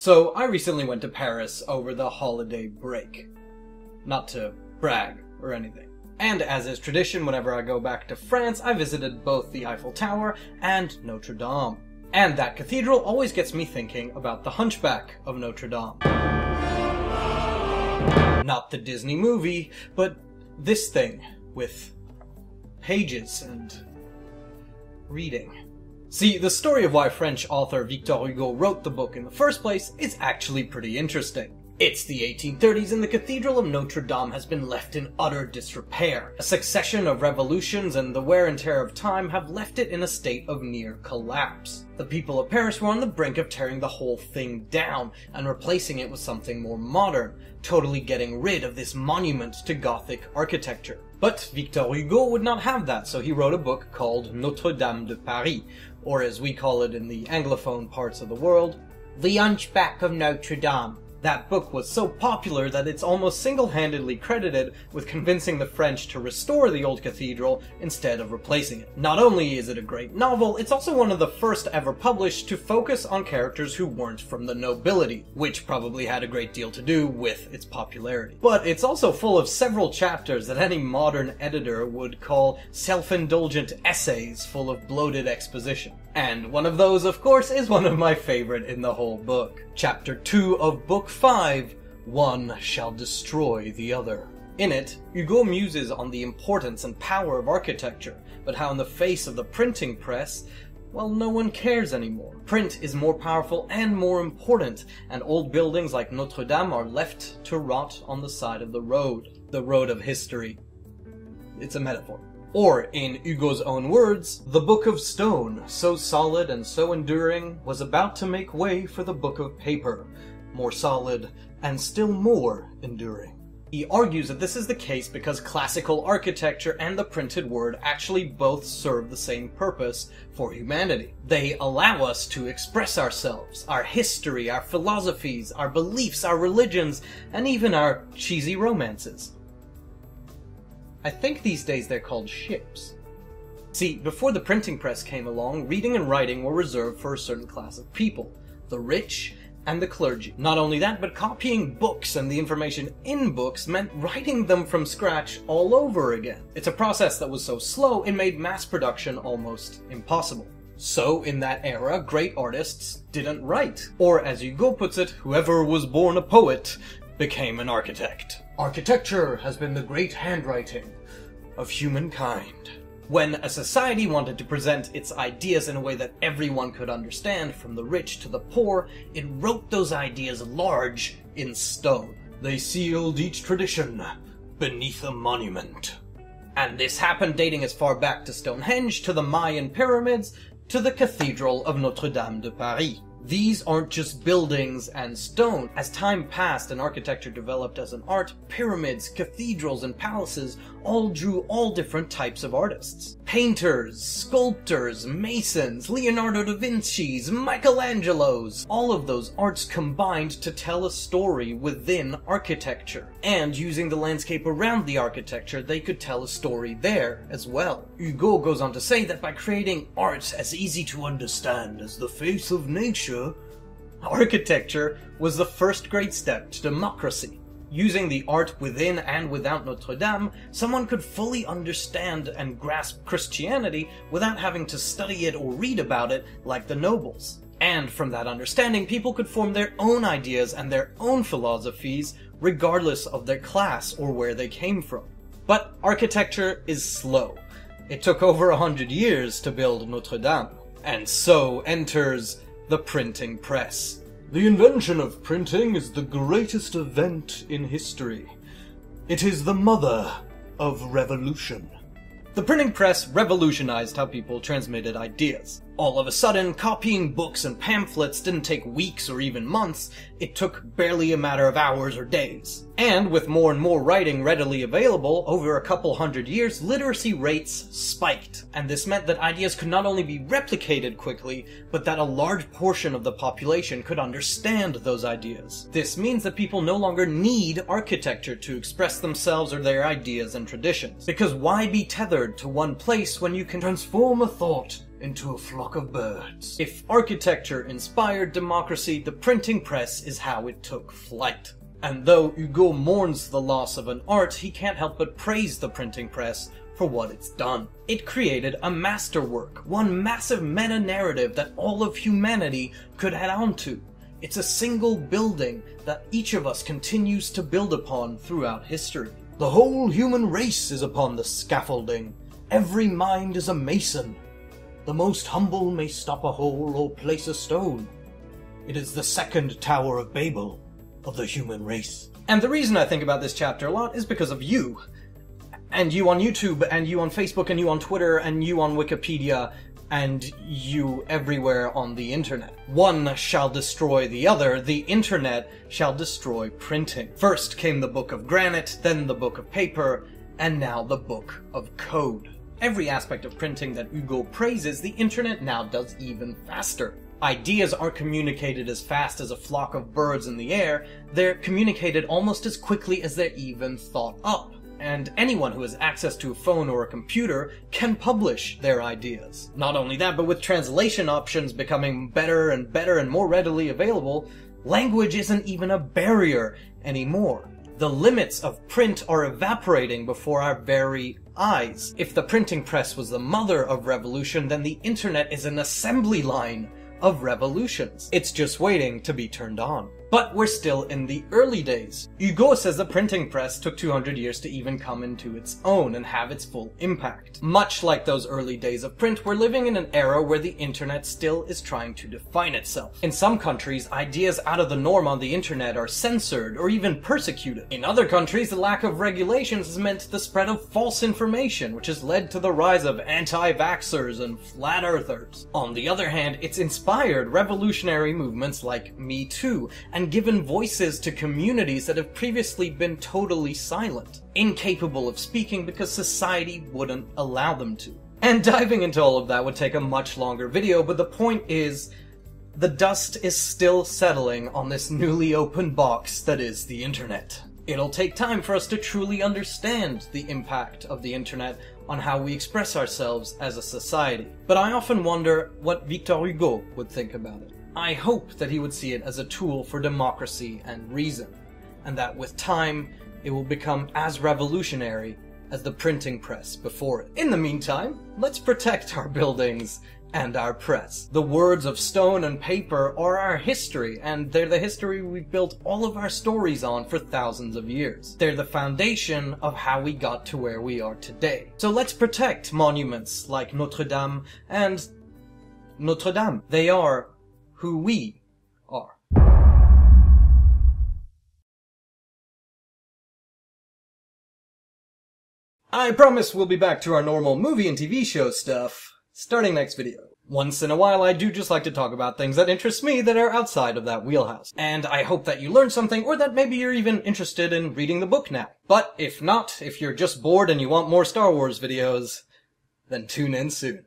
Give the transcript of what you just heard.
So, I recently went to Paris over the holiday break. Not to brag or anything. And as is tradition, whenever I go back to France, I visited both the Eiffel Tower and Notre Dame. And that cathedral always gets me thinking about the Hunchback of Notre Dame. Not the Disney movie, but this thing with pages and reading. See, the story of why French author Victor Hugo wrote the book in the first place is actually pretty interesting. It's the 1830s and the Cathedral of Notre Dame has been left in utter disrepair. A succession of revolutions and the wear and tear of time have left it in a state of near collapse. The people of Paris were on the brink of tearing the whole thing down and replacing it with something more modern, totally getting rid of this monument to Gothic architecture. But Victor Hugo would not have that, so he wrote a book called Notre Dame de Paris, or as we call it in the Anglophone parts of the world, The Hunchback of Notre Dame. That book was so popular that it's almost single-handedly credited with convincing the French to restore the old cathedral instead of replacing it. Not only is it a great novel, it's also one of the first ever published to focus on characters who weren't from the nobility, which probably had a great deal to do with its popularity. But it's also full of several chapters that any modern editor would call self-indulgent essays full of bloated exposition. And one of those, of course, is one of my favorite in the whole book. Chapter 2 of Book 5, One Shall Destroy the Other. In it, Hugo muses on the importance and power of architecture, but how in the face of the printing press, well, no one cares anymore. Print is more powerful and more important, and old buildings like Notre Dame are left to rot on the side of the road of history. It's a metaphor. Or, in Hugo's own words, the Book of Stone, so solid and so enduring, was about to make way for the Book of Paper, more solid and still more enduring. He argues that this is the case because classical architecture and the printed word actually both serve the same purpose for humanity. They allow us to express ourselves, our history, our philosophies, our beliefs, our religions, and even our cheesy romances. I think these days they're called ships. See, before the printing press came along, reading and writing were reserved for a certain class of people, the rich and the clergy. Not only that, but copying books and the information in books meant writing them from scratch all over again. It's a process that was so slow it made mass production almost impossible. So, in that era, great artists didn't write. Or, as Hugo puts it, whoever was born a poet became an architect. Architecture has been the great handwriting of humankind. When a society wanted to present its ideas in a way that everyone could understand, from the rich to the poor, it wrote those ideas large in stone. They sealed each tradition beneath a monument. And this happened dating as far back to Stonehenge, to the Mayan pyramids, to the Cathedral of Notre Dame de Paris. These aren't just buildings and stone. As time passed and architecture developed as an art, pyramids, cathedrals, and palaces all drew all different types of artists. Painters, sculptors, masons, Leonardo da Vinci's, Michelangelo's. All of those arts combined to tell a story within architecture. And using the landscape around the architecture, they could tell a story there as well. Hugo goes on to say that by creating art as easy to understand as the face of nature, architecture was the first great step to democracy. Using the art within and without Notre Dame, someone could fully understand and grasp Christianity without having to study it or read about it like the nobles. And from that understanding, people could form their own ideas and their own philosophies regardless of their class or where they came from. But architecture is slow. It took over 100 years to build Notre Dame. And so enters the printing press. The invention of printing is the greatest event in history. It is the mother of revolution. The printing press revolutionized how people transmitted ideas. All of a sudden, copying books and pamphlets didn't take weeks or even months, it took barely a matter of hours or days. And with more and more writing readily available, over a couple hundred years, literacy rates spiked. And this meant that ideas could not only be replicated quickly, but that a large portion of the population could understand those ideas. This means that people no longer need architecture to express themselves or their ideas and traditions. Because why be tethered to one place when you can transform a thought into a flock of birds. If architecture inspired democracy, the printing press is how it took flight. And though Hugo mourns the loss of an art, he can't help but praise the printing press for what it's done. It created a masterwork, one massive meta-narrative that all of humanity could add on to. It's a single building that each of us continues to build upon throughout history. The whole human race is upon the scaffolding. Every mind is a mason. The most humble may stop a hole or place a stone. It is the second Tower of Babel of the human race. And the reason I think about this chapter a lot is because of you. And you on YouTube, and you on Facebook, and you on Twitter, and you on Wikipedia, and you everywhere on the internet. One shall destroy the other. The internet shall destroy printing. First came the book of granite, then the book of paper, and now the book of code. Every aspect of printing that Hugo praises, the internet now does even faster. Ideas aren't communicated as fast as a flock of birds in the air, they're communicated almost as quickly as they're even thought up. And anyone who has access to a phone or a computer can publish their ideas. Not only that, but with translation options becoming better and more readily available, language isn't even a barrier anymore. The limits of print are evaporating before our very eyes. If the printing press was the mother of revolution, then the internet is an assembly line of revolutions. It's just waiting to be turned on. But we're still in the early days. Hugo says the printing press took 200 years to even come into its own and have its full impact. Much like those early days of print, we're living in an era where the internet still is trying to define itself. In some countries, ideas out of the norm on the internet are censored or even persecuted. In other countries, the lack of regulations has meant the spread of false information, which has led to the rise of anti-vaxxers and flat earthers. On the other hand, it's inspired revolutionary movements like Me Too, and given voices to communities that have previously been totally silent, incapable of speaking because society wouldn't allow them to. And diving into all of that would take a much longer video, but the point is, the dust is still settling on this newly opened box that is the internet. It'll take time for us to truly understand the impact of the internet on how we express ourselves as a society. But I often wonder what Victor Hugo would think about it. I hope that he would see it as a tool for democracy and reason, and that with time, it will become as revolutionary as the printing press before it. In the meantime, let's protect our buildings and our press. The words of stone and paper are our history, and they're the history we've built all of our stories on for thousands of years. They're the foundation of how we got to where we are today. So let's protect monuments like Notre Dame and Notre Dame. They are who we are. I promise we'll be back to our normal movie and TV show stuff starting next video. Once in a while, I do just like to talk about things that interest me that are outside of that wheelhouse. And I hope that you learned something, or that maybe you're even interested in reading the book now. But if not, if you're just bored and you want more Star Wars videos, then tune in soon.